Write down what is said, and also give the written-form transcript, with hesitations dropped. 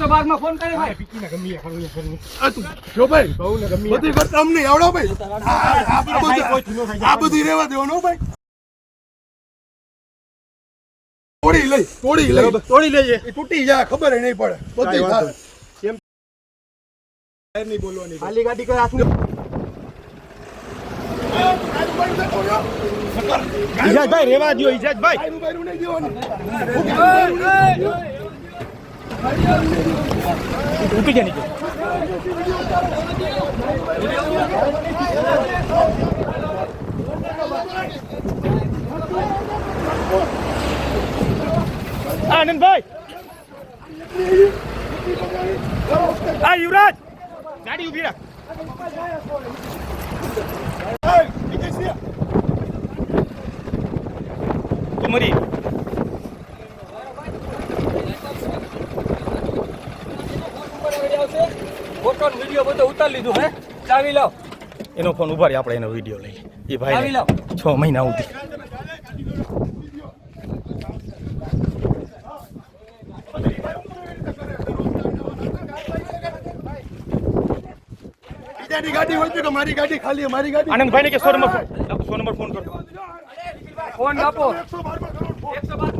112 માં ફોન કરે ભાઈ પીકીને ગમી આ તું જો ભાઈ બહુ ને ગમી બધી વાત અમને આવડો ભાઈ આ બધું રહેવા દેવાનું ભાઈ તોડી લઈએ એ તૂટી જાય ખબર નહીં પડે બધી થાય કેમ નહીં બોલવાની ખાલી ગાડી કર હાથ ઈજાજભાઈ રેવા દો ઈજાજભાઈ નહીં દેવાનું ઉઠી જા નીચે આનંદભાઈ આ યુવરાજ ગાડી ઉભી રાખ તમારી ફોટો વિડિયો બધો ઉતારી લીધું હે ચાવી લાવ એનો ફોન ઉભા રે આપણે એનો વિડીયો લઈ એ ભાઈ 6 મહિના સુધી બીજાની ગાડી હોય તો કે મારી ગાડી ખાલી મારી ગાડી આનંદભાઈ ને કે 100 નંબર ફોન કરો ફોન આપો 112 કરોડ ફોન